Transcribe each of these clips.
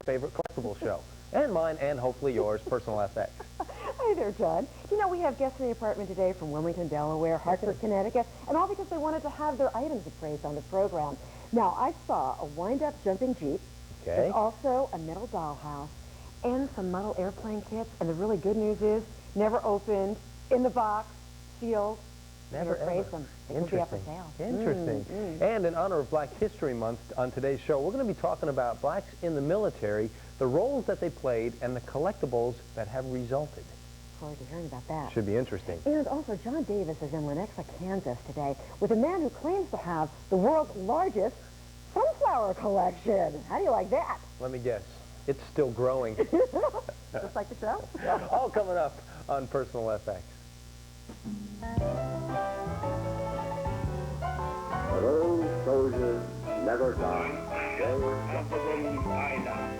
favorite collectible show. And mine, and hopefully yours, Personal FX. Hi there, John. You know, we have guests in the apartment today from Wilmington, Delaware, Hartford, Connecticut, and all because they wanted to have their items appraised on the program. Now, I saw a wind-up jumping Jeep. Okay. There's also a metal dollhouse and some model airplane kits, and the really good news is, never opened, in the box, sealed. Never ever. Them. They could be up for sale. Interesting. And in honor of Black History Month on today's show, we're going to be talking about blacks in the military, the roles that they played, and the collectibles that have resulted. Forward to hearing about that. Should be interesting. And also, John Davis is in Lenexa, Kansas today with a man who claims to have the world's largest sunflower collection. How do you like that? Let me guess. It's still growing. Just like the show? All coming up on Personal FX. Those soldiers never die. They suffer when I die.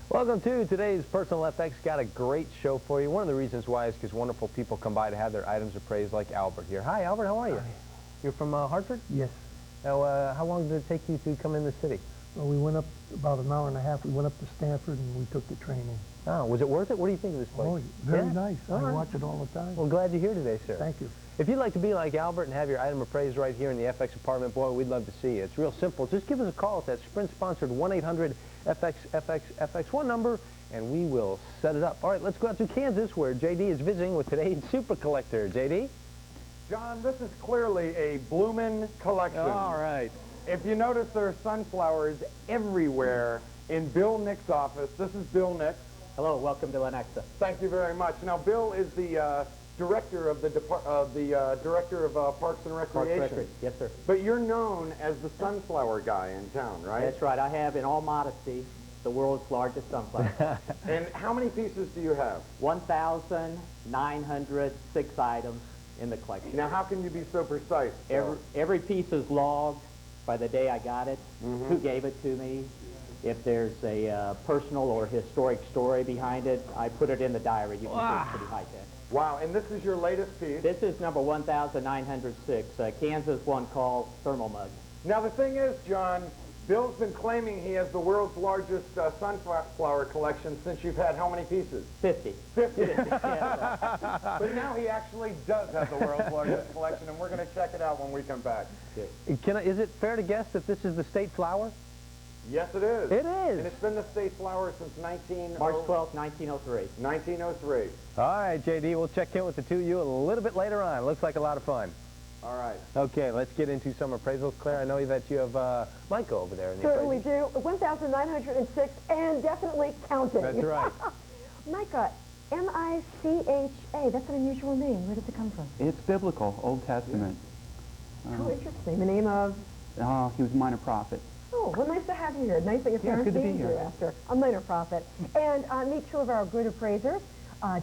Welcome to today's Personal FX. Got a great show for you. One of the reasons why is because wonderful people come by to have their items appraised, like Albert here. Hi, Albert. How are you? Hi. You're from Hartford? Yes. Now, how long did it take you to come in the city? Well, we went up about an hour and a half. We went up to Stanford and we took the train in. Oh, was it worth it? What do you think of this place? Oh, very Yeah? nice. All I right. watch it all the time. Well, glad you're here today, sir. Thank you. If you'd like to be like Albert and have your item appraised right here in the FX apartment, boy, we'd love to see you. It's real simple. Just give us a call at that Sprint-sponsored 1-800-FX-FX-FX1 number, and we will set it up. All right, let's go out to Kansas, where J.D. is visiting with today's super collector. J.D.? John, this is clearly a bloomin' collection. All right. If you notice, there are sunflowers everywhere in Bill Nick's office. This is Bill Nick. Hello, welcome to Lenexa. Thank you very much. Now, Bill is the director of the director of Parks and Recreation. Yes, sir. But you're known as the sunflower guy in town, right? That's right. I have, in all modesty, the world's largest sunflower. And how many pieces do you have? 1,906 items in the collection. Now, how can you be so precise? Every piece is logged by the day I got it, who gave it to me. If there's a personal or historic story behind it, I put it in the diary. You can see it's pretty high-tech. Wow, and this is your latest piece. This is number 1,906, Kansas one called Thermal Mug. Now, the thing is, John, Bill's been claiming he has the world's largest sunflower collection since you've had how many pieces? 50. 50. But now he actually does have the world's largest collection, and we're going to check it out when we come back. Is it fair to guess that this is the state flower? Yes, it is. It is. And it's been the state flower since March 12th, 1903. 1903. All right, J.D., we'll check in with the two of you a little bit later on. Looks like a lot of fun. All right. Okay, let's get into some appraisals. Claire, I know that you have Micah over there in the Certainly appraisal. do. 1,906 and definitely counting. That's right. Micah, M-I-C-H-A. That's an unusual name. Where does it come from? It's biblical, Old Testament. Oh, interesting. The name of? He was a minor prophet. Oh, well, nice to have you here. Nice that your parents good to be named you here. after a minor prophet. And meet two of our good appraisers,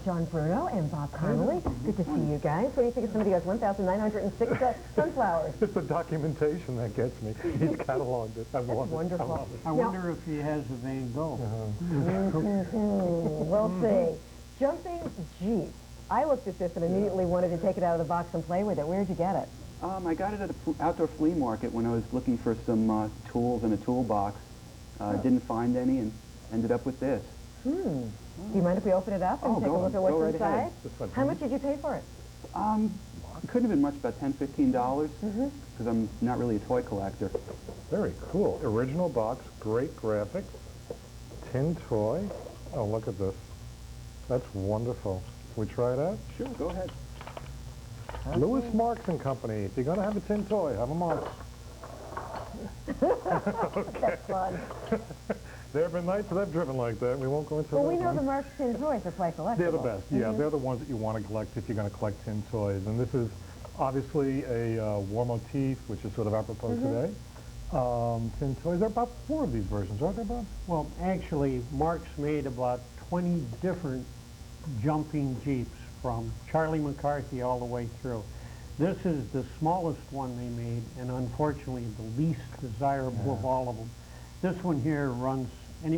John Bruno and Bob Connolly. Good to see you guys. What do you think of somebody who has 1,906 sunflowers? It's the documentation that gets me. He's cataloged it. I love it. Wonderful. I love it. I wonder if he has a Van Gogh. We'll see. Jumping Jeep. I looked at this and immediately wanted to take it out of the box and play with it. Where'd you get it? I got it at an outdoor flea market when I was looking for some tools in a toolbox. Didn't find any and ended up with this. Do you mind if we open it up and take a look at what's right inside? ahead. How much did you pay for it? It couldn't have been much, about $10, $15, because I'm not really a toy collector. Very cool. Original box, great graphics, tin toy. Oh, look at this. That's wonderful. Can we try it out? Sure, go ahead. Lewis Marks and Company. If you're going to have a tin toy, have a Marks. That's fun. There have been nights that I've driven like that. We won't go into Well, that we know one. the Marks tin toys are quite collectible. They're the best. Yeah, they're the ones that you want to collect if you're going to collect tin toys. And this is obviously a war motif, which is sort of apropos today. Tin toys. There are about 4 of these versions, aren't there, Bob? Well, actually, Mark's made about 20 different jumping Jeeps from Charlie McCarthy all the way through. This is the smallest one they made, and unfortunately the least desirable of all of them. This one here runs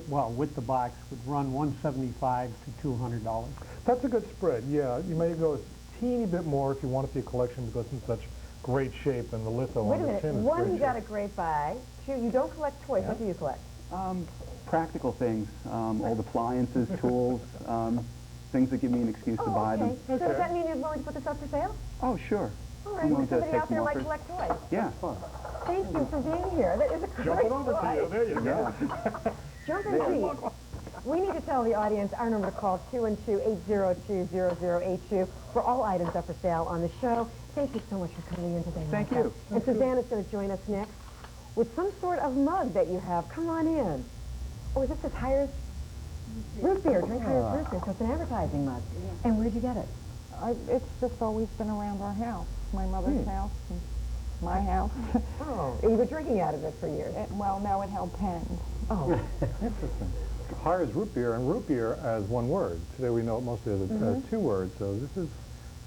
well, with the box, would run $175 to $200. That's a good spread, yeah. You may go a teeny bit more if you want it for your collection because it's in such great shape and the litho Wait on a the minute. tin is One, great you got a shape. great buy. Two, you don't collect toys. Yeah. What do you collect? Practical things, old appliances, tools, things that give me an excuse to buy them. So does that mean you're willing to put this up for sale? Oh, sure. All I'm right. willing Does to somebody take out some there like offers. collect toys? Yeah. Thank you for being here. That is a great Jumping over to toy. you, there you go. Yeah. Jumping Jeep. We need to tell the audience our number to call 212-802-0082 for all items up for sale on the show. Thank you so much for coming in today. Thank Martha. you. And Suzanne is going to join us next with some sort of mug that you have. Come on in. Oh, is this the Tires root beer? Drink Tires root beer. So it's an advertising mug. And where'd you get it? It's just always been around our house, my mother's house, and my house. Oh, you were drinking out of it for years. Well, no, it held pens. Oh, Interesting. Hires root beer, and root beer as one word. Today we know it mostly as two words, so this is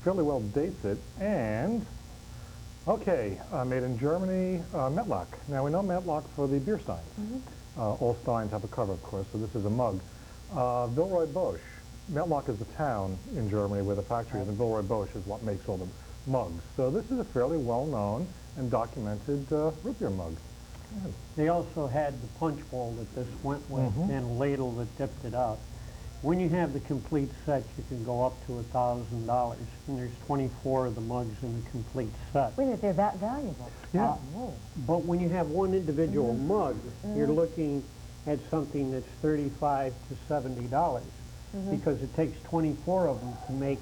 fairly well dates it. And, okay, made in Germany, Metlock. Now we know Metlock for the beer steins. All steins have a cover, of course, so this is a mug. Villeroy Bosch. Metlock is the town in Germany where the factory is, and Villeroy Bosch is what makes all the mugs. So this is a fairly well-known and documented root beer mug. They also had the punch bowl that this went with and a ladle that dipped it out. When you have the complete set, you can go up to $1,000, and there's 24 of the mugs in the complete set. wait a minute, they're that valuable. Yeah. But when you have one individual mug, you're looking at something that's $35 to $70 because it takes 24 of them to make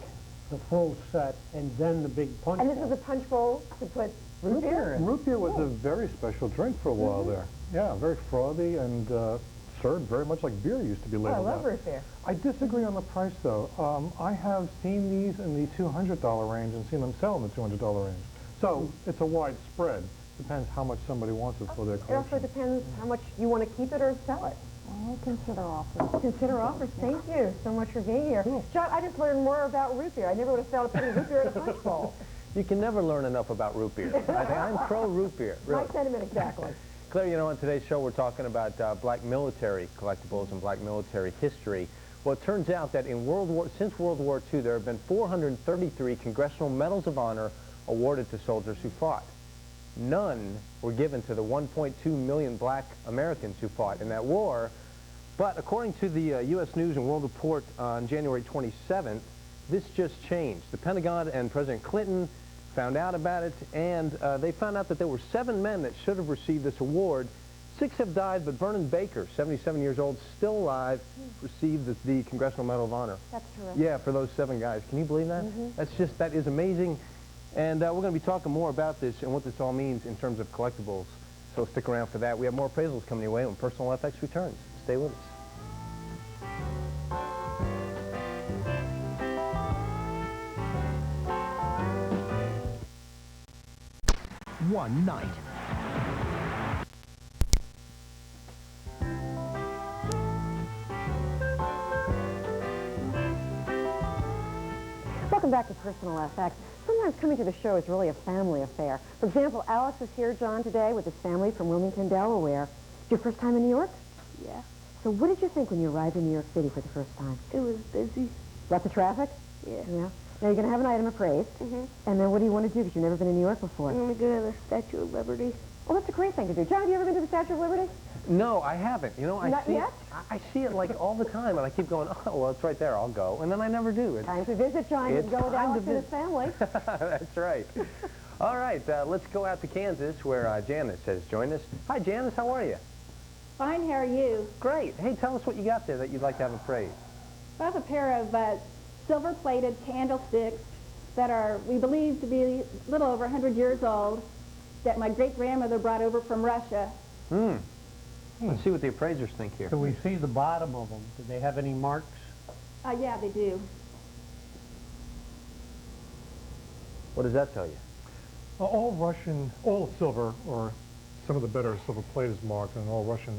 the full set and then the big punch And this bowl. is a punch bowl to put root beer in. Root beer was a very special drink for a while there. Yeah, very frothy and served very much like beer used to be Oh, I labeled love out. root beer. I disagree on the price, though. I have seen these in the $200 range and seen them sell in the $200 range. So it's a wide spread. Depends how much somebody wants it for their It also collection. depends how much you want to keep it or sell it. I'll consider offers. Consider offers. Thank you so much for being here. John, I just learned more about root beer. I never would have thought of putting root beer in a punch bowl. You can never learn enough about root beer. I'm pro root beer. Really. My sentiment exactly. Claire, you know, on today's show we're talking about black military collectibles and black military history. Well, it turns out that since World War II, there have been 433 Congressional Medals of Honor awarded to soldiers who fought. None were given to the 1.2 million black Americans who fought in that war. But according to the U.S. News and World Report on January 27th, this just changed. The Pentagon and President Clinton found out about it, and they found out that there were 7 men that should have received this award. 6 have died, but Vernon Baker, 77 years old, still alive, received the Congressional Medal of Honor. That's terrific. Yeah, for those 7 guys. Can you believe that? That is amazing. And we're going to be talking more about this and what this all means in terms of collectibles. So stick around for that. We have more appraisals coming your way when Personal FX returns. Stay with us. One night. Welcome back to Personal FX. Sometimes coming to the show is really a family affair. For example, Alex is here, John, today with his family from Wilmington, Delaware. Your first time in New York? Yeah. So what did you think when you arrived in New York City for the first time? It was busy. Lots of traffic? Yeah. Yeah. Now you're going to have an item appraised. And then what do you want to do because you've never been in New York before? I'm going to go to the Statue of Liberty. Well, that's a great thing to do. John, have you ever been to the Statue of Liberty? No, I haven't. You know, I Not see yet? I see it like all the time, and I keep going, oh, well, it's right there. I'll go. And then I never do. Time to visit, John. You It's can go with time to Alex and his visit. family. That's right. All right, let's go out to Kansas where Janice has joined us. Hi, Janice. How are you? Fine, how are you? Great. Hey, tell us what you got there that you'd like to have appraised. I have a pair of silver-plated candlesticks that are, we believe, to be a little over 100 years old that my great-grandmother brought over from Russia. Let's see what the appraisers think here. Can we see the bottom of them? Do they have any marks? Yeah, they do. What does that tell you? All Russian, all silver, or some of the better silver plate is marked, and all Russian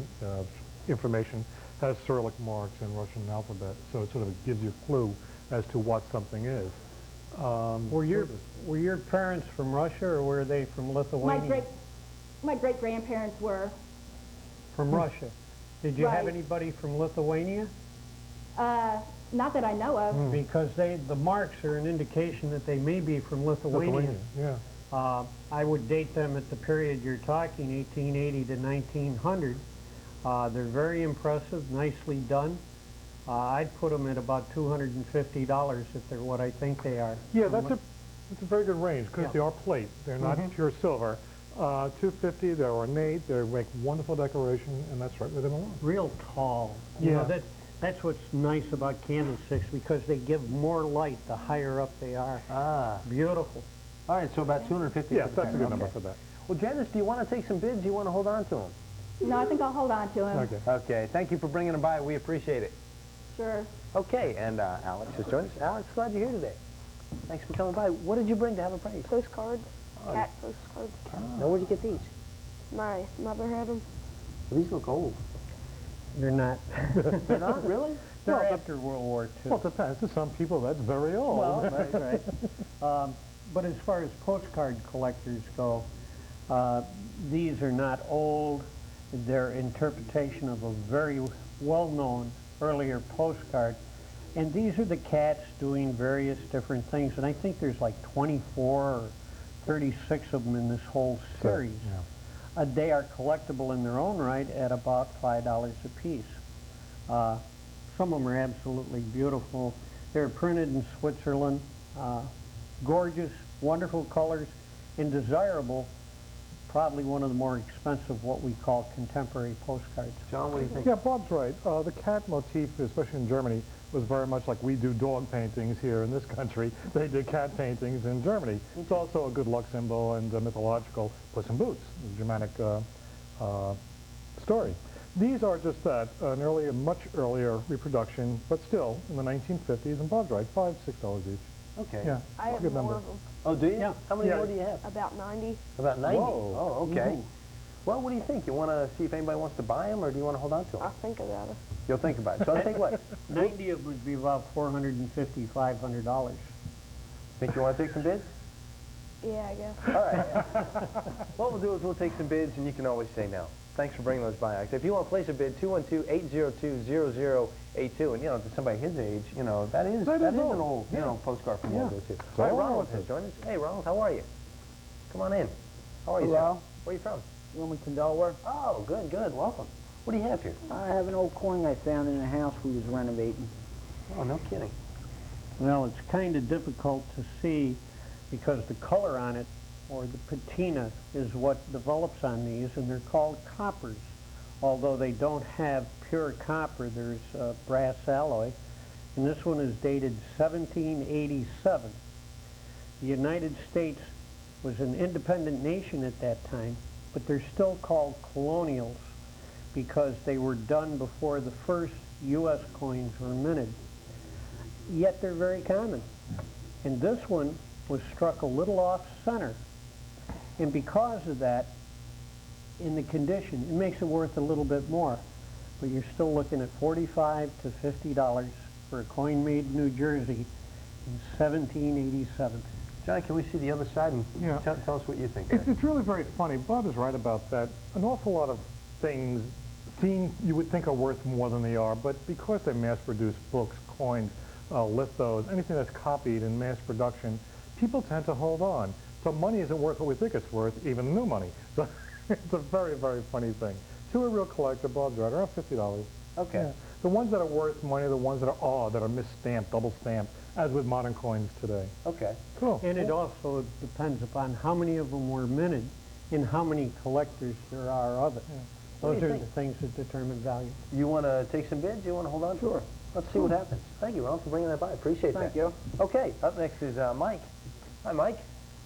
information has Cyrillic marks in Russian alphabet, so it sort of gives you a clue as to what something is. Were your parents from Russia, or were they from Lithuania? My great-grandparents were. From Russia. Did you have Right. anybody from Lithuania? Not that I know of. Because the marks are an indication that they may be from Lithuania. Yeah. I would date them at the period you're talking, 1880 to 1900. They're very impressive, nicely done. I'd put them at about $250 if they're what I think they are. Yeah, that's a very good range because Yeah. they are plate. They're not pure silver. $250, they're ornate, they make wonderful decoration, and that's right where they belong. Real tall. You know, Yeah. that's what's nice about candlesticks because they give more light the higher up they are. Ah. Beautiful. All right, so about 250. Yes, for the that's a pair. good number Okay. for that. Well, Janice, do you want to take some bids? Do you want to hold on to them? No, I think I'll hold on to him. Okay. Okay, thank you for bringing them by. We appreciate it. Sure. Okay, and Alex has joined us. Alex, glad you're here today. Thanks for coming by. What did you bring to have appraised? Postcards. Cat postcards. Now, where'd you get these? My mother had them. These look old. They're not. They're not, really? They're Well, after World War II. Well, it depends. To some people, that's very old. Well, right. But as far as postcard collectors go, these are not old. They're interpretation of a very well-known earlier postcard. And these are the cats doing various different things. And I think there's like 24 or 36 of them in this whole series. Yeah. They are collectible in their own right at about $5 a piece. Some of them are absolutely beautiful. They're printed in Switzerland. Gorgeous, wonderful colors, and desirable. Probably one of the more expensive what we call contemporary postcards. John, what do you think? Yeah, Bob's right. The cat motif, especially in Germany, was very much like we do dog paintings here in this country. They did cat paintings in Germany. It's also a good luck symbol and mythological Puss in Boots, the Germanic story. These are just that, a much earlier reproduction, but still in the 1950s, and Bob's right, $5, $6 each. Okay. Yeah, I have good more number. of them. Oh, do you? Yeah. How many Yeah. more do you have? About 90. About 90? Whoa. Oh, okay. Well, what do you think? You want to see if anybody wants to buy them, or do you want to hold on to them? I'll think about it. You'll think about it. So I think what? 90 of them would be about $450, $500. Think you want to take some bids? Yeah, I guess. All right. What we'll do is we'll take some bids, and you can always say no. Thanks for bringing those by. If you want to place a bid, 212-802-0082. And, to somebody his age, that is an old, postcard from World War II. All right, Ronald has joined us. Hey, Ronald, how are you? Come on in. How are you, Hello. sir? Where are you from? Wilmington, Delaware. Oh, good, good. Welcome. What do you have here? I have an old coin I found in a house we was renovating. Oh, no kidding. Well, it's kind of difficult to see because the color on it, or the patina, is what develops on these, and they're called coppers. Although they don't have pure copper, there's brass alloy. And this one is dated 1787. The United States was an independent nation at that time, but they're still called colonials because they were done before the first U.S. coins were minted. Yet they're very common. And this one was struck a little off center. And because of that, in the condition, it makes it worth a little bit more. But you're still looking at $45 to $50 for a coin made in New Jersey in 1787. John, can we see the other side and tell us what you think? It's really very funny. Bob is right about that. An awful lot of things you would think are worth more than they are, but because they mass-produce books, coins, lithos, anything that's copied in mass production, people tend to hold on. So money isn't worth what we think it's worth, even new money. So it's a very, very funny thing. To a real collector, Bob's right, around $50. Okay. Yeah. The ones that are worth money are the ones that are that are misstamped, double-stamped, as with modern coins today. Okay. Cool. And it also depends upon how many of them were minted and how many collectors there are of it. Yeah. Those are the things that determine value. You want to take some bids? You want to hold on? Sure. Let's see what happens. Thank you, Ronald, for bringing that by. Appreciate that. Thank you. Okay, up next is Mike. Hi, Mike.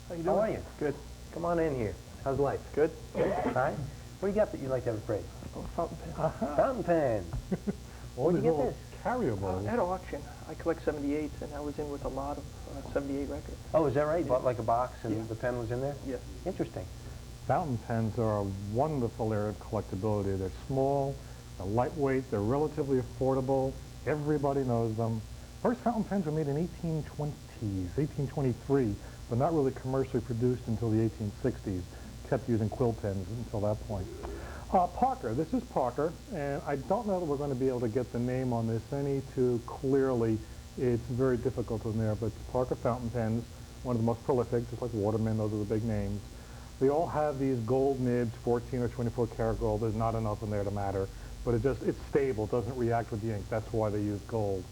How you doing? How are you? Good. Come on in here. How's life? Good. Good. All right. What do you got that you'd like to have appraised? Oh, fountain pen. Fountain pen. Where'd you get this? Carryable. At auction. I collect 78s, and I was in with a lot of 78 records. Oh, is that right? You bought like a box and Yeah. the pen was in there? Yes. Interesting. Fountain pens are a wonderful area of collectability. They're small, they're lightweight, they're relatively affordable. Everybody knows them. First fountain pens were made in 1820s, 1823, but not really commercially produced until the 1860s. Kept using quill pens until that point. Parker. This is Parker, and I don't know that we're going to be able to get the name on this any too clearly. It's very difficult in there, but Parker fountain pens, one of the most prolific, just like Waterman, those are the big names. They all have these gold nibs, 14 or 24 karat gold. There's not enough in there to matter, but it's stable, doesn't react with the ink. That's why they use gold.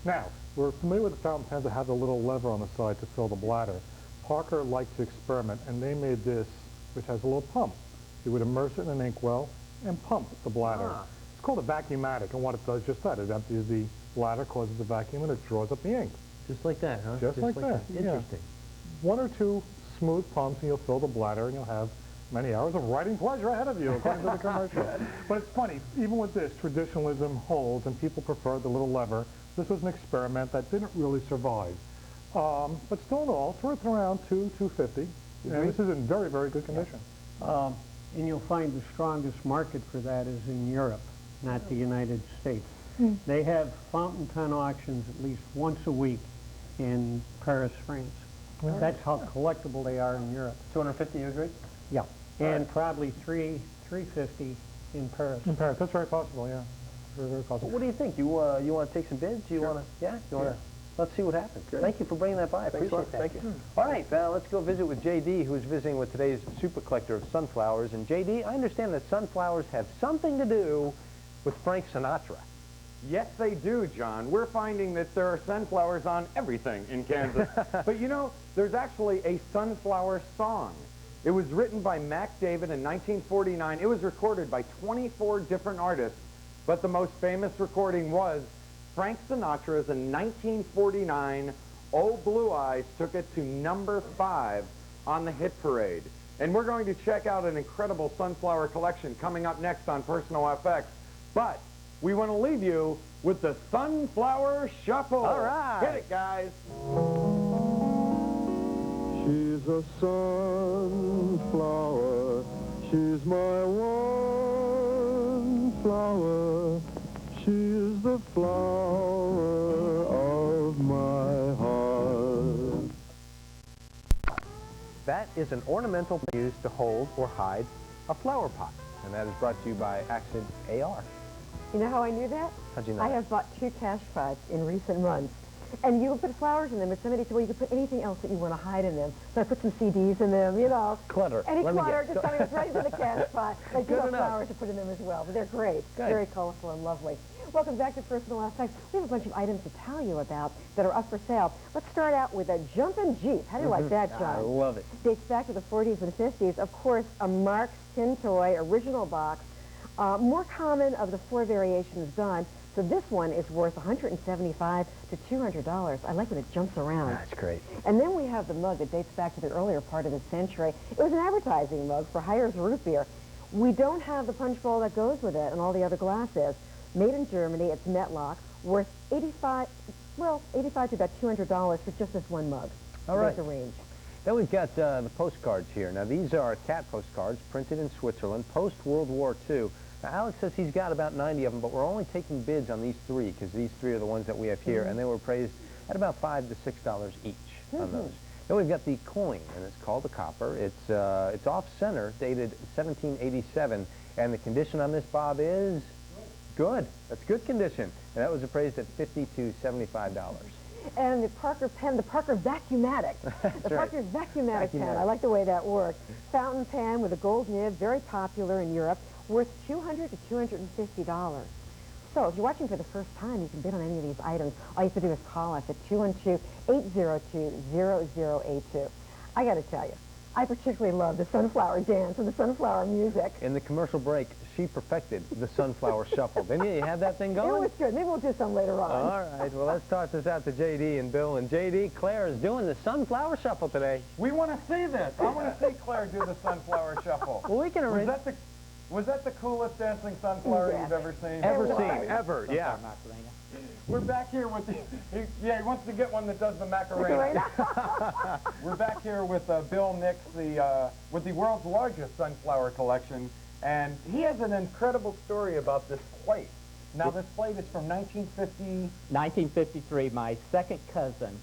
Now, we're familiar with the fountain pens that have the little lever on the side to fill the bladder. Parker liked to experiment, and they made this, which has a little pump. You would immerse it in an inkwell and pump the bladder. It's called a vacuumatic, and what it does just that. It empties the bladder, causes a vacuum, and it draws up the ink. Just like that, huh? Just like that. Interesting. Yeah. 1 or 2 smooth pumps, and you'll fill the bladder, and you'll have many hours of writing pleasure ahead of you, according to the commercial. But it's funny, even with this, traditionalism holds, and people prefer the little lever. This was an experiment that didn't really survive. But still in all, it's worth around $250. And this is in very, very good condition. And you'll find the strongest market for that is in Europe, not the United States. They have fountain pen auctions at least once a week in Paris, France. That's how collectible they are in Europe. 250, you agree? Yeah, and probably $350 in Paris. In Paris, that's very possible, yeah. Very, very possible. What do you think? You want to take some bids? You want to? Yeah. You want to? Let's see what happens. Good. Thank you for bringing that by. I appreciate that. Thank you. All right, let's go visit with J.D., who's visiting with today's super collector of sunflowers. And J.D., I understand that sunflowers have something to do with Frank Sinatra. Yes, they do, John. We're finding that there are sunflowers on everything in Kansas. But you know, there's actually a sunflower song. It was written by Mac David in 1949. It was recorded by 24 different artists, but the most famous recording was Frank Sinatra's in 1949, Oh Blue Eyes took it to number 5 on the hit parade. And we're going to check out an incredible sunflower collection coming up next on Personal FX. But we want to leave you with the Sunflower Shuffle. All right. Hit it, guys. She's a sunflower, she's my one flower, she is the flower of my heart. That is an ornamental used to hold or hide a flower pot. And that is brought to you by Accent AR. You know how I knew that? How'd you know I that? have bought 2 cash pots in recent months. And you can put flowers in them, but somebody said, well, you can put anything else that you want to hide in them. So I put some CDs in them, you know. Clutter. Any Let me clutter, guess. just something that's right into the cash pot. I do Good have enough. flowers to put in them as well, but they're great. Good. Very colorful and lovely. Welcome back to Personal FX. We have a bunch of items to tell you about that are up for sale. Let's start out with a jumpin' Jeep. How do you like that, John? I love it. Dates back to the 40s and 50s. Of course, a Marx tin toy, original box. More common of the 4 variations done. So this one is worth $175 to $200. I like when it jumps around. That's great. And then we have the mug that dates back to the earlier part of the century. It was an advertising mug for Hires Root Beer. We don't have the punch bowl that goes with it and all the other glasses. Made in Germany, it's Metlock, worth $85 to about $200 for just this one mug. All right. There's the range. Then we've got the postcards here. Now, these are cat postcards printed in Switzerland post-World War II. Now, Alex says he's got about 90 of them, but we're only taking bids on these 3 because these 3 are the ones that we have here, and they were appraised at about $5 to $6 each on those. Then we've got the coin, and it's called the copper. It's off-center, dated 1787, and the condition on this, Bob, is good. That's good condition, and that was appraised at $50 to $75. And the Parker pen, the Parker Vacuumatic. The Parker Vacuumatic pen, I like the way that works. Fountain pen with a gold nib, very popular in Europe, worth $200 to $250. So if you're watching for the first time, you can bid on any of these items. All you have to do is call us at 212-802-0082. I got to tell you, I particularly love the sunflower dance and the sunflower music. In the commercial break, she perfected the sunflower shuffle. Didn't you? You had that thing going? It was good. Maybe we'll do some later on. All right. Well, let's toss this out to J.D. and Bill. And J.D., Claire is doing the sunflower shuffle today. We want to see this. I want to see Claire do the sunflower shuffle. Well, we can arrange. Was that the coolest dancing sunflower you've ever seen? Ever, yeah. We're back here with the, he wants to get one that does the Macarena. We're back here with Bill Nix, with the world's largest sunflower collection, and he has an incredible story about this plate. Now, this plate is from 1950... 1953, my second cousin,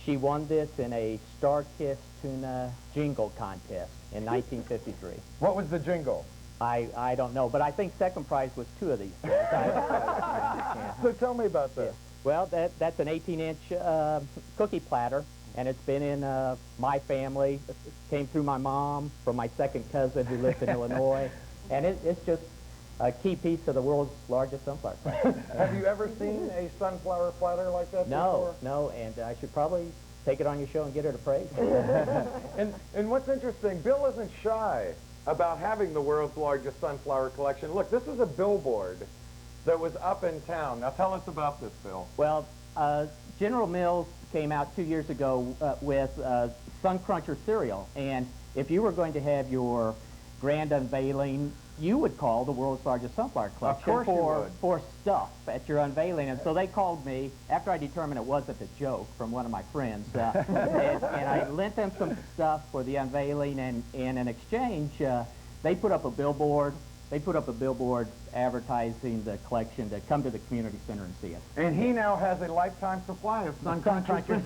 she won this in a Star-Kissed Tuna jingle contest in 1953. What was the jingle? I don't know, but I think second prize was 2 of these things. So tell me about this. Well, that's an 18-inch cookie platter, and it's been in my family. It came through my mom, from my second cousin who lives in Illinois, and it's just a key piece of the world's largest sunflower platter. Have you ever seen a sunflower platter like that before? No, and I should probably take it on your show and get her to praise. And what's interesting, Bill isn't shy about having the world's largest sunflower collection. Look, this is a billboard that was up in town. Now tell us about this, Bill. Well, General Mills came out 2 years ago with Sun Cruncher cereal, and if you were going to have your grand unveiling, you would call the world's largest sunflower collection for stuff at your unveiling. And so they called me after I determined it wasn't a joke from one of my friends, and I lent them some stuff for the unveiling, and in exchange, they put up a billboard. They put up a billboard advertising the collection to come to the community center and see it. And he now has a lifetime supply of Sun Crunchers.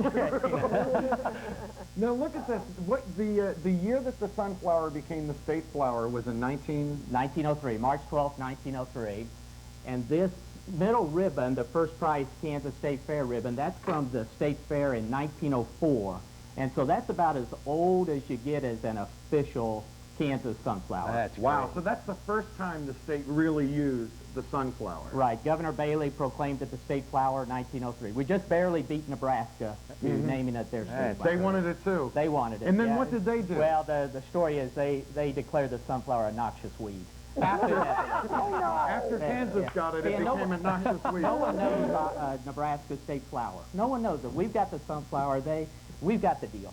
Now look at this. What the year that the sunflower became the state flower was in 1903, March 12th, 1903. And this middle ribbon, the first prize Kansas State Fair ribbon, that's from the State Fair in 1904. And so that's about as old as you get as an official Kansas sunflower. That's wow. So that's the first time the state really used the sunflower. Right. Governor Bailey proclaimed it the state flower in 1903. We just barely beat Nebraska to naming it their state flower. They wanted it too. They wanted it. And then what did they do? Well, the story is they declared the sunflower a noxious weed. After Kansas got it, it became a noxious weed. No one knows Nebraska's state flower. No one knows it. We've got the sunflower. We've got the deal.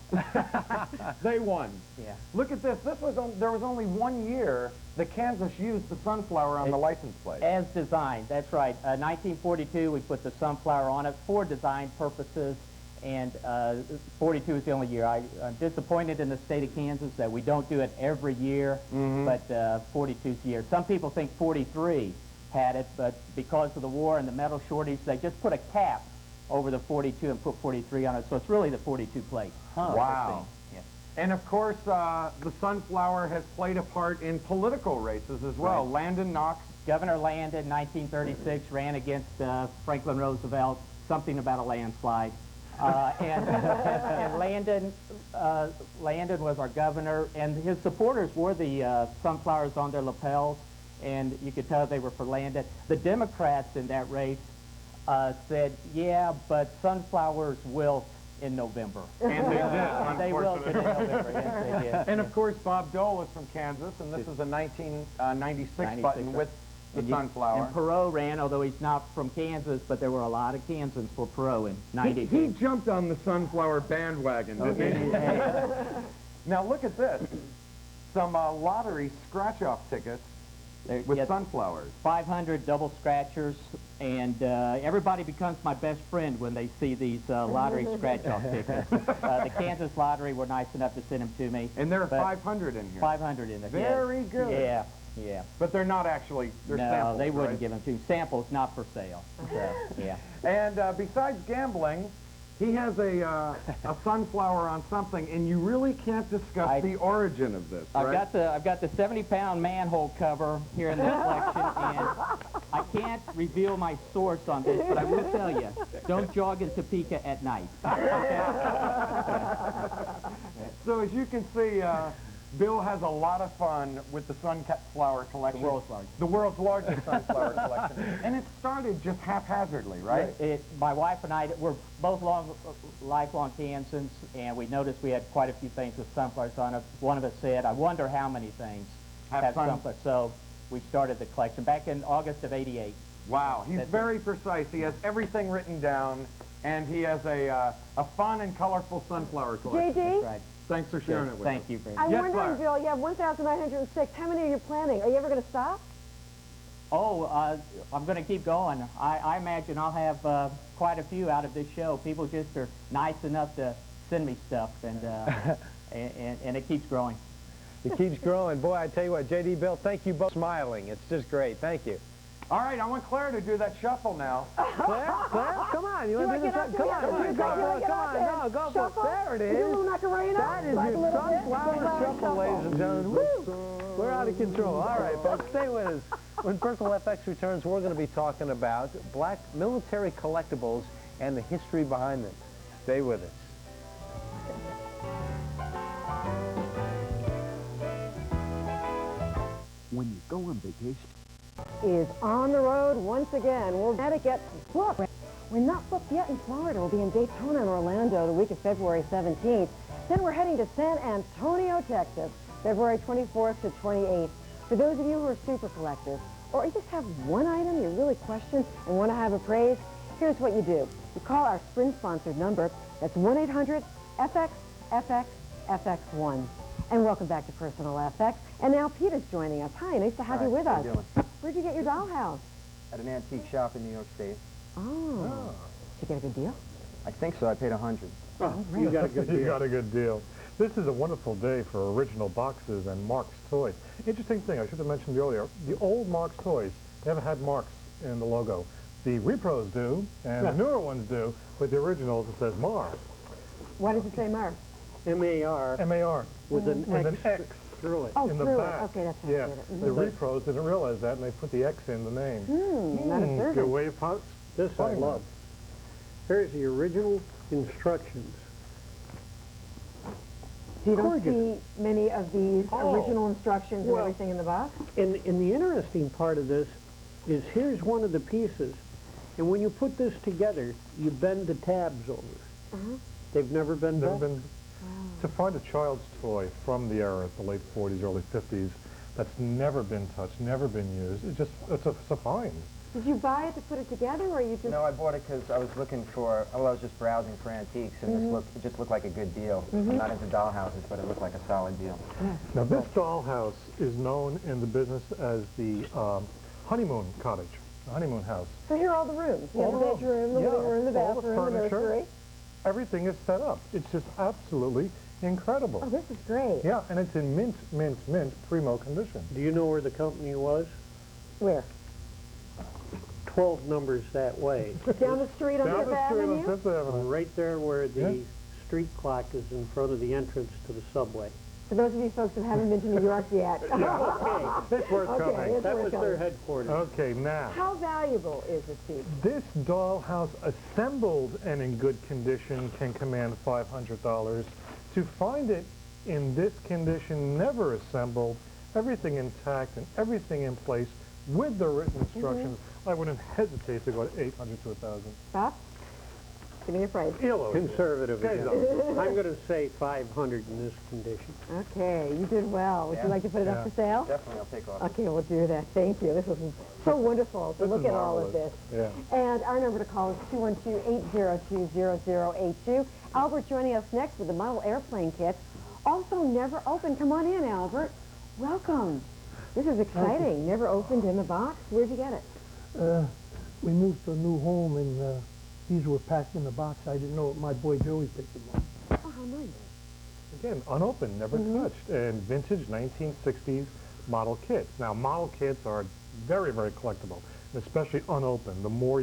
They won. Yeah. Look at this. There was only 1 year that Kansas used the sunflower on the license plate. As designed, that's right. 1942, we put the sunflower on it for design purposes, and 42 is the only year. I'm disappointed in the state of Kansas that we don't do it every year, but 42 is the year. Some people think 43 had it, but because of the war and the metal shortage, they just put a cap over the 42 and put 43 on it, so it's really the 42 plate. Wow. Yeah. And of course, the sunflower has played a part in political races as well. Right. Landon Knox. Governor Landon, 1936, ran against Franklin Roosevelt, something about a landslide. And Landon was our governor, and his supporters wore the sunflowers on their lapels, and you could tell they were for Landon. The Democrats in that race said, yeah, but sunflowers wilt in November. And they did, They wilted in November, yes, they did. And of course, Bob Dole is from Kansas, and this is a 1996 button with the sunflower. And Perot ran, although he's not from Kansas, but there were a lot of Kansans for Perot in 92. He jumped on the sunflower bandwagon, didn't he? Now look at this. Some lottery scratch-off tickets with sunflowers. 500 double scratchers, and everybody becomes my best friend when they see these lottery scratch-off tickets. The Kansas Lottery were nice enough to send them to me. And there are 500 in here. 500 in there. Very good. Yeah, yeah. But they're not actually, they're samples, No, they wouldn't right? give them to you. Samples, not for sale. So, yeah. And besides gambling, he has a sunflower on something, and you really can't discuss the origin of this, right? I've got the 70-pound manhole cover here in the collection, and I can't reveal my source on this, but I will tell you, don't jog in Topeka at night. So as you can see, Bill has a lot of fun with the sunflower collection. The world's largest. The world's largest sunflower collection. And it started just haphazardly, right? My wife and I, we're both lifelong Kansans, and we noticed we had quite a few things with sunflowers on it. One of us said, I wonder how many things have sunflowers. So we started the collection back in August of '88. Wow, he's very precise. He has everything written down, and he has a fun and colorful sunflower collection. J.D.? Right. Thanks for sharing it with us. Thank you very much. I'm wondering, Bill, you have 1,906. How many are you planning? Are you ever going to stop? Oh, I'm going to keep going. I imagine I'll have quite a few out of this show. People just are nice enough to send me stuff, and it keeps growing. It keeps growing. Boy, I tell you what, J.D. Bill, thank you both for smiling. It's just great. Thank you. All right, I want Claire to do that shuffle now. Claire, come on. You want to do this? Come on. No, go for it. There it is. Macarena. That is your sunflower shuffle, ladies and gentlemen. Woo! We're out of control. All right, folks, stay with us. When Personal FX returns, we're going to be talking about black military collectibles and the history behind them. Stay with us. When you go on vacation, is on the road once again. We're going to get booked. We're not booked yet in Florida. We'll be in Daytona and Orlando the week of February 17th. Then we're heading to San Antonio, Texas, February 24th to 28th. For those of you who are super collectors, or you just have one item you really question and want to have appraised, here's what you do. You call our Sprint-sponsored number. That's 1-800-FX-FX-FX1. And welcome back to Personal FX. And now Peter's joining us. Hi, nice to have you with us. How you doing? Where'd you get your dollhouse? At an antique shop in New York State. Oh. Did you get a good deal? I think so. I paid $100. Oh, you got a good deal. You got a good deal. This is a wonderful day for original boxes and Mark's toys. Interesting thing, I should have mentioned earlier, the old Mark's toys never had Mark's in the logo. The repros do, and the newer ones do, but the originals it says Mar. Why does it say Mar? M-A-R. M-A-R. With an X through it. Oh, in the through back. it. Okay, that's how I Yeah, did it. the repros didn't realize that, and they put the X in the name. Not a service. Good way of pots. This I love. Here's the original instructions. So you don't see many of these original instructions and well, everything in the box? And the interesting part of this is here's one of the pieces, and when you put this together, you bend the tabs over. They've never been done. To find a child's toy from the era, the late 40s, early 50s, that's never been touched, never been used, it's a find. Did you buy it to put it together, or you just... No, I bought it because I was looking for, I was just browsing for antiques, and it just looked like a good deal. I'm not into dollhouses, but it looked like a solid deal. Now, this dollhouse is known in the business as the honeymoon cottage, the honeymoon house. So here are all the rooms. You have the bedroom, the living room, the bathroom, the nursery. Everything is set up. It's just absolutely incredible. Oh, this is great. Yeah, and it's in mint, primo condition. Do you know where the company was? Where? 12 numbers that way. Down the street on Fifth Avenue? Fifth Avenue. Right there where the street clock is in front of the entrance to the subway. For those of you folks who haven't been to New York yet. It's worth coming. That was their headquarters. Okay, now. How valuable is it, Steve? This dollhouse, assembled and in good condition, can command $500. To find it in this condition, never assembled, everything intact and everything in place with the written instructions, I wouldn't hesitate to go to $800 to $1,000. Stop. Give me a price. Conservative again. I'm going to say $500 in this condition. Okay, you did well. Would you like to put it up for sale? Definitely, I'll take off. Okay, we'll do that. Thank you. This was so wonderful to look at all of this. Yeah. And our number to call is 212-802-0082. Albert joining us next with the model airplane kit. Also never opened. Come on in, Albert. Welcome. This is exciting. Never opened in the box. Where'd you get it? We moved to a new home, and these were packed in the box. I didn't know it. My boy Joey picked them up. Oh, how nice. Again, unopened, never touched, and vintage 1960s model kits. Now, model kits are very, very collectible, and especially unopened. The more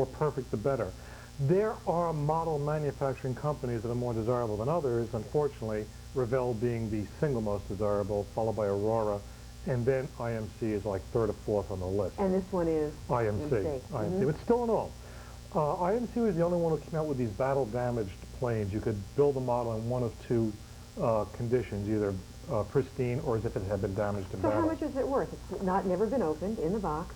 perfect, the better. There are model manufacturing companies that are more desirable than others. Unfortunately, Revell being the single most desirable, followed by Aurora, and then IMC is like third or fourth on the list. And this one is? IMC. It's still an all. IMC was the only one who came out with these battle-damaged planes. You could build a model in one of two conditions, either pristine or as if it had been damaged in battle. So how much is it worth? It's never been opened in the box.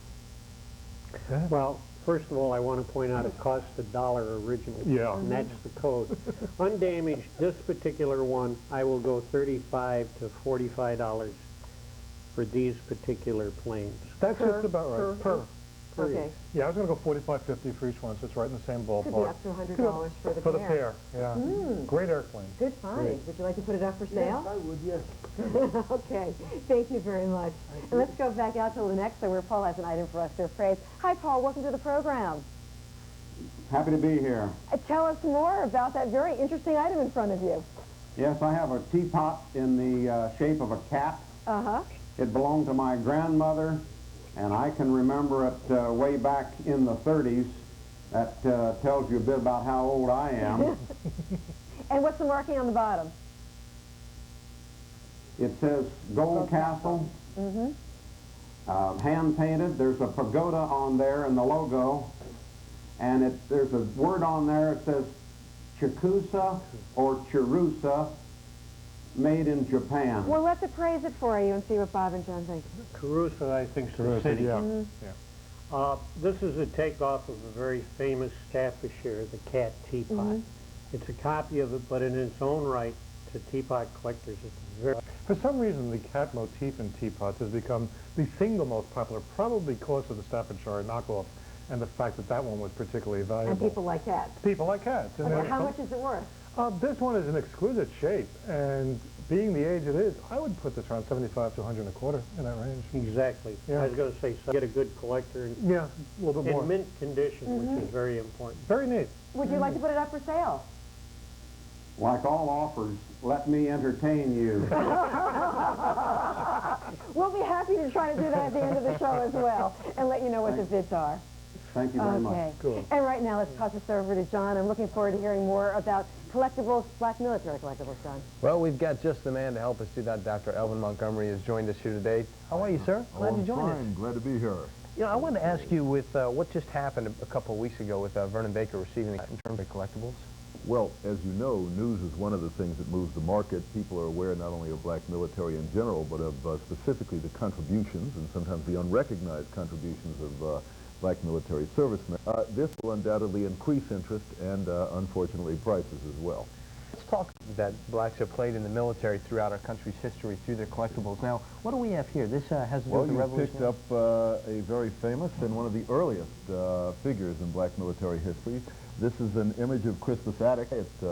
Yeah. Well, first of all, I want to point out it costs $1 originally. Yeah. And that's the code. Undamaged, this particular one, I will go $35 to $45 for these particular planes. That's just about right. Per. Okay. Yeah, I was going to go $45.50 for each one, so it's right in the same ballpark. Could be up to $100 for the pair. For the pair, yeah. Great airplane. Good find. Great. Would you like to put it up for sale? Yes, I would, yes. Okay. Thank you very much. And let's go back out to Lenexa, where Paul has an item for us to appraise. Hi, Paul. Welcome to the program. Happy to be here. Tell us more about that very interesting item in front of you. Yes, I have a teapot in the shape of a cat. Uh-huh. It belonged to my grandmother, and I can remember it way back in the 30s. That tells you a bit about how old I am. And what's the marking on the bottom? It says Gold Castle, hand-painted. There's a pagoda on there in the logo, and there's a word on there. It says Chikusa or Chirusa, made in Japan. Well, let's appraise it for you and see what Bob and John think. Carusa, I think, is the Carusa, city. yeah. This is a takeoff of a very famous Staffordshire, the cat teapot. It's a copy of it, but in its own right, to teapot collectors, it's very... For some reason, the cat motif in teapots has become the single most popular, probably because of the Staffordshire knockoff and the fact that that one was particularly valuable. And people like cats. People like cats. And Okay, how much is it worth? This one is in exquisite shape, and being the age it is, I would put this around 75 to 100 and a quarter, in that range. Exactly. Yeah. I was going to say, so get a good collector and yeah, a little bit more. in mint condition, which is very important. Very neat. Would you like to put it up for sale? Like all offers, let me entertain you. We'll be happy to try to do that at the end of the show as well and let you know what the bids are. Thank you very much. Cool. And right now, let's toss this over to John. I'm looking forward to hearing more about collectibles, black military collectibles, John. Well, we've got just the man to help us do that. Dr. Elvin Montgomery has joined us here today. How are you, sir? Glad you joined us. Fine. Glad to be here. You know, I wanted to ask you with what just happened a couple of weeks ago with Vernon Baker receiving in terms of collectibles. Well, as you know, news is one of the things that moves the market. People are aware not only of black military in general, but of specifically the contributions and sometimes the unrecognized contributions of black military servicemen. This will undoubtedly increase interest and, unfortunately, prices as well. Let's talk that blacks have played in the military throughout our country's history through their collectibles. Now, what do we have here? This has to do with the Well, you Revolution. picked up a very famous and one of the earliest figures in black military history. This is an image of Crispus Attucks. It's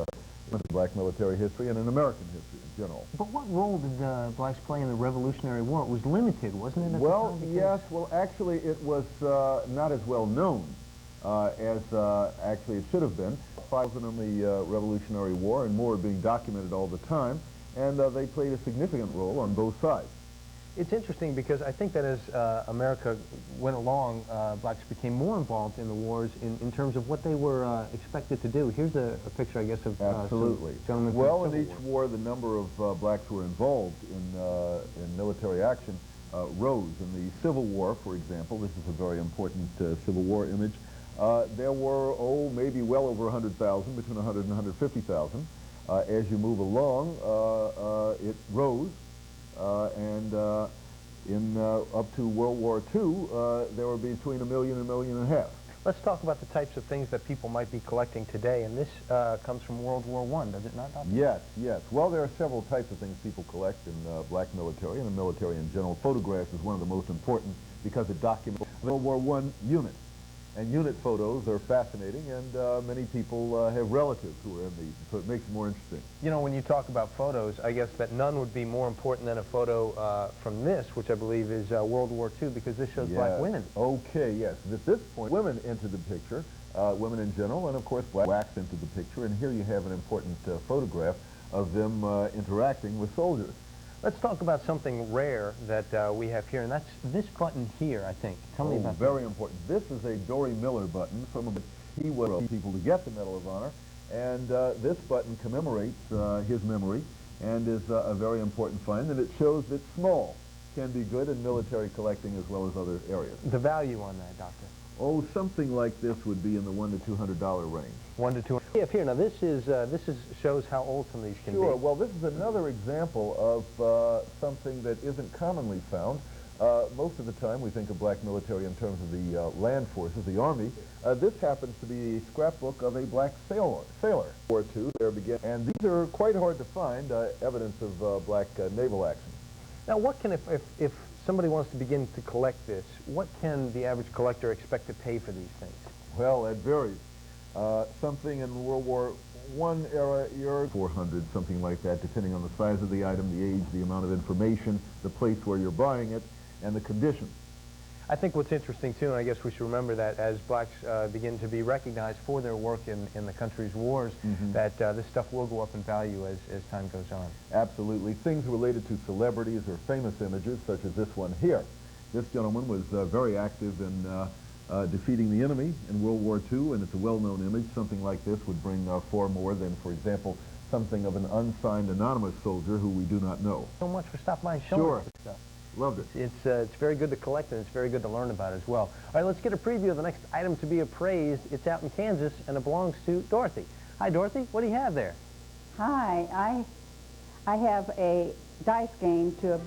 black military history and in American history in general. But what role did blacks play in the Revolutionary War? It was limited, wasn't it? At Well, the time? yes. Well, actually, it was not as well known as actually it should have been. Five in the Revolutionary War and more being documented all the time, and they played a significant role on both sides. It's interesting because I think that as America went along, blacks became more involved in the wars in terms of what they were expected to do. Here's a picture, I guess, of Absolutely. some gentlemen. Well, in each war, the number of blacks who were involved in military action rose. In the Civil War, for example, this is a very important Civil War image. There were, maybe well over 100,000, between 100 and 150,000. As you move along, it rose. Up to World War II, there were between 1 million and 1.5 million. Let's talk about the types of things that people might be collecting today, and this comes from World War I, does it not, Doctor? Yes, yes. Well, there are several types of things people collect in black military and the military in general. Photographs is one of the most important because it documents World War I unit. And unit photos are fascinating, and many people have relatives who are in these, so it makes it more interesting. You know, when you talk about photos, I guess that none would be more important than a photo from this, which I believe is World War II, because this shows black women. Okay, yes. At this point, women enter the picture, women in general, and of course blacks into the picture, and here you have an important photograph of them interacting with soldiers. Let's talk about something rare that we have here, and that's this button here, I think. Tell me about that. Very important. This is a Dory Miller button from he was people to get the Medal of Honor, and this button commemorates his memory and is a very important find, and it shows that small can be good in military collecting as well as other areas. The value on that, Doctor? Oh, something like this would be in the $100 to $200 range. 1 to 2. Yeah, here now this shows how old some of these can be. Sure. Well, this is another example of something that isn't commonly found. Most of the time, we think of black military in terms of the land forces, the Army. This happens to be a scrapbook of a black sailor. World War II there began, and these are quite hard to find. Evidence of black naval action. Now, what can if somebody wants to begin to collect this, what can the average collector expect to pay for these things? Well, it varies. Something in World War I era, you're 400, something like that, depending on the size of the item, the age, the amount of information, the place where you're buying it, and the condition. I think what's interesting, too, and I guess we should remember that as blacks begin to be recognized for their work in the country's wars, that this stuff will go up in value as time goes on. Absolutely. Things related to celebrities or famous images, such as this one here. This gentleman was very active in defeating the enemy in World War II, and it's a well-known image. Something like this would bring far more than, for example, something of an unsigned anonymous soldier who we do not know. So much for stopping by and showing us this stuff. Loved it. It's very good to collect, and it's very good to learn about as well. All right, let's get a preview of the next item to be appraised. It's out in Kansas, and it belongs to Dorothy. Hi, Dorothy. What do you have there? Hi, I have a dice game to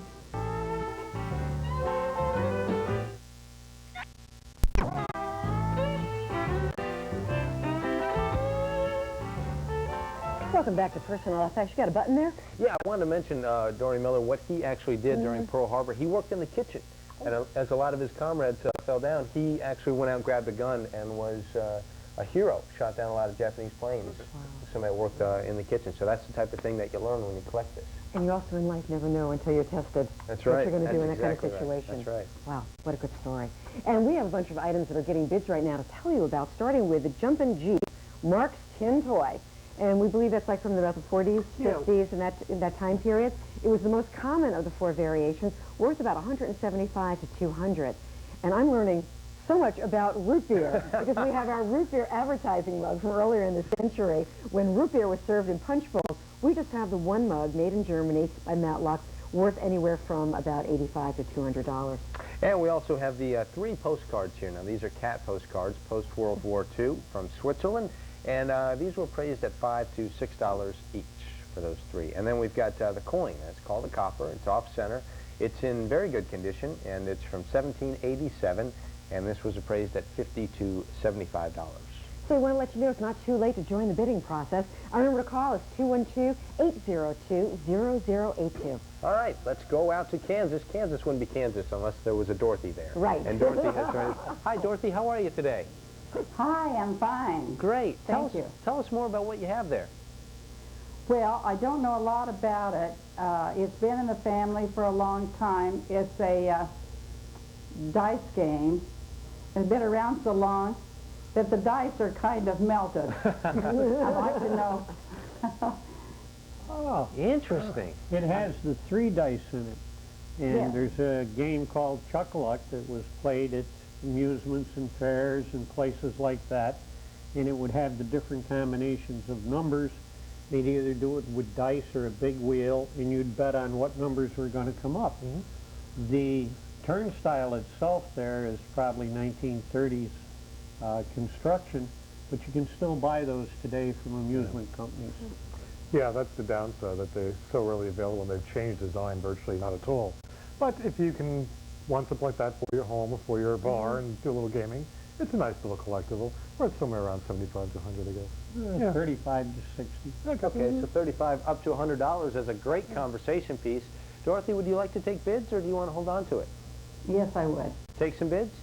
Welcome back to Personal Effects. You got a button there? Yeah, I wanted to mention Dory Miller, what he actually did during Pearl Harbor. He worked in the kitchen, and as a lot of his comrades fell down, he actually went out and grabbed a gun and was a hero, shot down a lot of Japanese planes. Wow. Somebody worked in the kitchen, so that's the type of thing that you learn when you collect this. And you also in life never know until you're tested. That's what right. you're going to do in that exactly kind of situation. Right. That's right. Wow, what a good story. And we have a bunch of items that are getting bids right now to tell you about, starting with the Jumpin' Jeep Mark's tin toy. And we believe that's like from about the 40s, 50s, in that time period. It was the most common of the 4 variations, worth about $175 to $200. And I'm learning so much about root beer because we have our root beer advertising mug from earlier in the century when root beer was served in punch bowls. We just have the one mug made in Germany by Matlock, worth anywhere from about $85 to $200. And we also have the 3 postcards here. Now, these are cat postcards, post-World War II from Switzerland. And these were appraised at $5 to $6 each for those 3. And then we've got the coin. That's called a copper. It's off-center. It's in very good condition, and it's from 1787. And this was appraised at $50 to $75. So we want to let you know it's not too late to join the bidding process. Our number to call is 212-802-0082. All right, let's go out to Kansas. Kansas wouldn't be Kansas unless there was a Dorothy there. Right. And Dorothy has joined us. Hi, Dorothy. How are you today? Hi, I'm fine. Great. Thank you. Tell us more about what you have there. Well, I don't know a lot about it. It's been in the family for a long time. It's a dice game. It's been around so long that the dice are kind of melted. I'd like to know. Oh, interesting. It has the 3 dice in it. And Yes. there's a game called Chuck-a-Luck that was played at amusements and fairs and places like that. And it would have the different combinations of numbers. They'd either do it with dice or a big wheel, and you'd bet on what numbers were going to come up. The turnstile itself there is probably 1930s construction, but you can still buy those today from amusement companies. Yeah, that's the downside, that they're so rarely available and they've changed design virtually not at all. But if you can want something like that for your home or for your bar and do a little gaming, it's a nice little collectible. We're at somewhere around 75 to 100, I guess. Yeah. 35 to 60. Okay, so $35 up to $100 as a great conversation piece. Dorothy, would you like to take bids, or do you want to hold on to it? Yes, I would. Take some bids?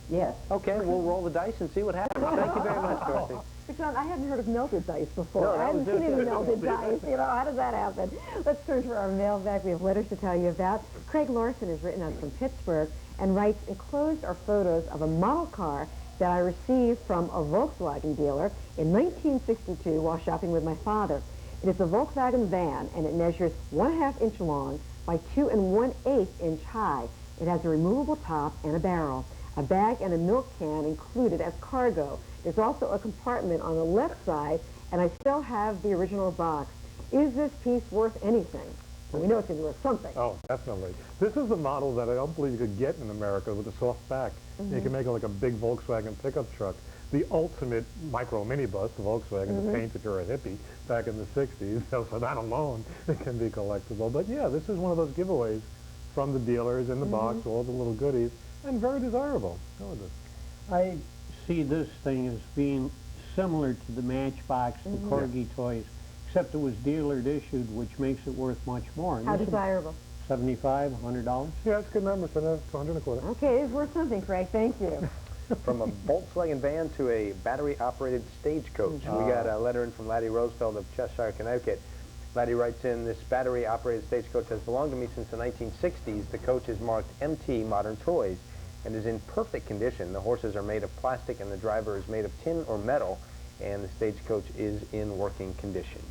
Yes. Okay, we'll roll the dice and see what happens. Thank you very much, Dorothy. John, I hadn't heard of melted dice before. No, I hadn't was seen any melted dice. You know, how does that happen? Let's turn to our mailbag. We have letters to tell you about. Craig Larson has written us from Pittsburgh and writes, enclosed are photos of a model car that I received from a Volkswagen dealer in 1962 while shopping with my father. It is a Volkswagen van, and it measures 1.5 inch long by 2 1/8 inch high. It has a removable top and a barrel, a bag and a milk can included as cargo. There's also a compartment on the left side, and I still have the original box. Is this piece worth anything? Well, we know it's going to be worth something. Oh, definitely. This is a model that I don't believe you could get in America with a soft back. You can make it like a big Volkswagen pickup truck. The ultimate micro minibus, the Volkswagen, the paint if you're a hippie back in the 60s. So for that alone, it can be collectible. But yeah, this is one of those giveaways from the dealers in the box, all the little goodies, and very desirable. Go with this. I see this thing as being similar to the Matchbox, the Corgi toys, except it was dealer issued, which makes it worth much more. And How this is desirable? $75, $100. Yeah, that's a good number. So that's 125. Okay, it's worth something, Craig. Thank you. From a Volkswagen van to a battery-operated stagecoach. We got a letter in from Laddie Rosefeld of Cheshire, Connecticut. Laddie writes in, this battery-operated stagecoach has belonged to me since the 1960s. The coach is marked MT Modern Toys and is in perfect condition. The horses are made of plastic and the driver is made of tin or metal, and the stagecoach is in working condition.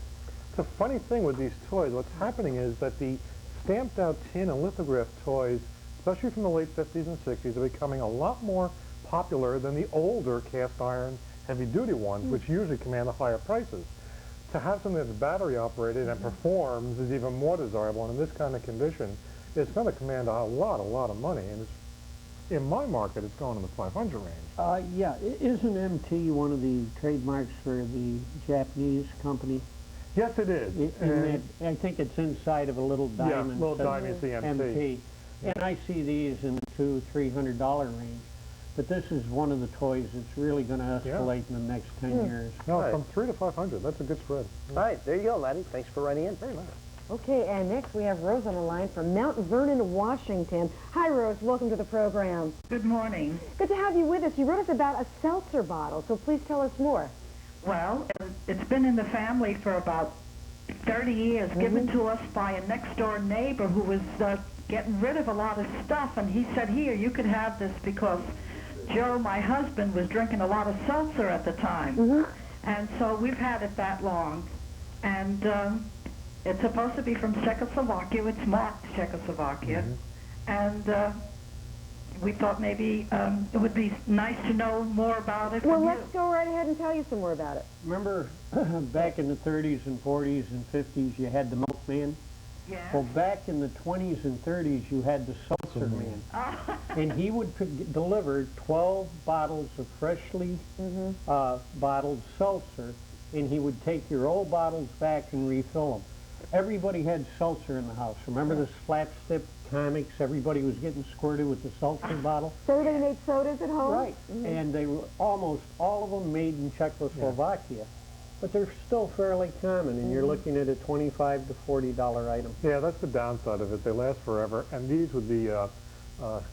The funny thing with these toys, what's happening is that the stamped out tin and lithograph toys, especially from the late 50s and 60s, are becoming a lot more popular than the older cast iron heavy duty ones, which usually command the higher prices. to have something that's battery operated and performs is even more desirable. And in this kind of condition, it's going to command a lot of money. And it's, in my market, it's going in the 500 range. Yeah, isn't MT one of the trademarks for the Japanese company? Yes, it is. I think it's inside of a little diamond. Yeah, little diamond, the MT. And I see these in the $200-300 range. But this is one of the toys that's really going to escalate in the next 10 years. No, from 300 to 500. That's a good spread. All right, there you go, Laddie. Thanks for writing in. Very nice. Okay, and next we have Rose on the line from Mount Vernon, Washington. Hi, Rose. Welcome to the program. Good morning. Good to have you with us. You wrote us about a seltzer bottle, so please tell us more. Well, it's been in the family for about 30 years, given to us by a next-door neighbor who was getting rid of a lot of stuff, and he said, here, you could have this because Joe, my husband, was drinking a lot of seltzer at the time. And so we've had it that long. And it's supposed to be from Czechoslovakia. It's marked Czechoslovakia. And we thought maybe it would be nice to know more about it. Well, let's go right ahead and tell you some more about it. Remember back in the 30s and 40s and 50s, you had the milkman? Yeah. Well, back in the 20s and 30s, you had the seltzer man. And he would deliver 12 bottles of freshly bottled seltzer, and he would take your old bottles back and refill them. Everybody had seltzer in the house. Remember the slapstick comics? Everybody was getting squirted with the seltzer bottle. So they made sodas at home? Right. And they were almost all of them made in Czechoslovakia. But they're still fairly common, and you're looking at a $25 to $40 item. Yeah, that's the downside of it. They last forever. And these with the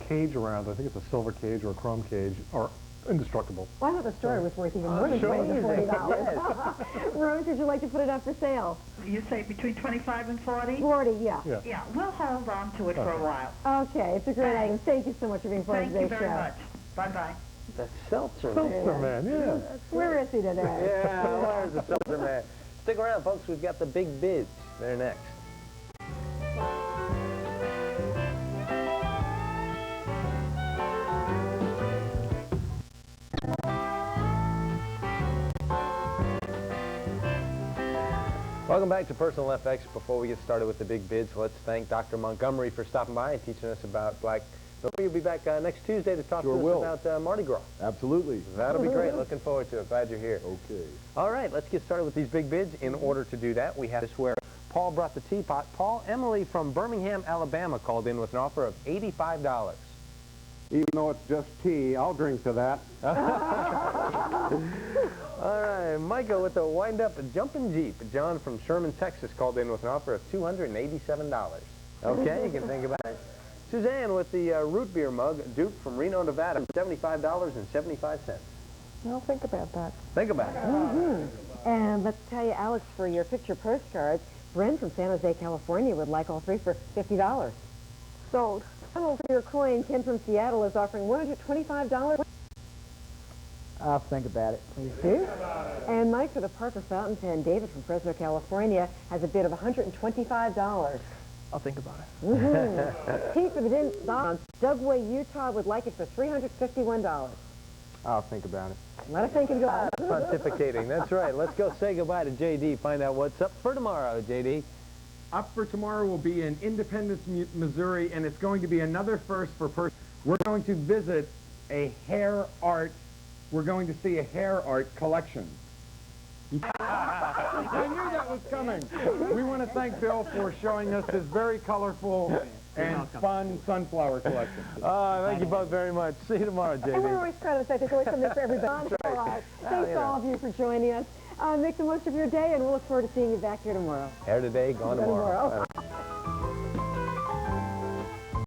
cage around, I think it's a silver cage or a chrome cage, are indestructible. Well, I thought the story was worth even more than $20 to $40. Rose, would you like to put it up for sale? You say between 25 and 40? 40, yeah. Yeah, we'll hold on to it for a while. Okay, it's a great item. Thank you so much for being part of today's show. Thank you very much. Bye-bye. The Seltzer Man, yeah. Where is he today? Yeah, where's the Seltzer Man? Stick around, folks. We've got the big bids. They're next. Welcome back to Personal FX. Before we get started with the big bids, let's thank Dr. Montgomery for stopping by and teaching us about Black. You'll be back next Tuesday to talk to us about Mardi Gras. Absolutely. That'll be great. Looking forward to it. Glad you're here. Okay. All right, let's get started with these big bids. In order to do that, we have this where Paul brought the teapot. Paul, Emily from Birmingham, Alabama called in with an offer of $85. Even though it's just tea, I'll drink to that. All right, Michael with the wind-up jumping Jeep. John from Sherman, Texas called in with an offer of $287. Okay, you can think about it. Suzanne with the root beer mug, Duke from Reno, Nevada, $75.75. I'll think about that. Think about it. And let's tell you, Alex, for your picture postcards, Bryn from San Jose, California would like all three for $50. Sold. For your coin, Ken from Seattle is offering $125. I'll think about it. Please do. And Mike for the Parker fountain pen, David from Fresno, California, has a bid of $125. I'll think about it. Pete for the Dugway, Utah would like it for $351. I'll think about it. Let us think and go. Pontificating, that's right. Let's go say goodbye to JD, find out what's up for tomorrow, JD. Up for tomorrow will be in Independence, Missouri, and it's going to be another first for person. We're going to visit a hair art. We're going to see a hair art collection. I knew that was coming. We want to thank Bill for showing us his very colorful and fun sunflower collection. Thank you both very much. See you tomorrow, JD. And we're always proud of the fact there's always something for everybody. That's right. Thanks to all of you for joining us. Make the most of your day, and we'll look forward to seeing you back here tomorrow. Hair today, gone tomorrow.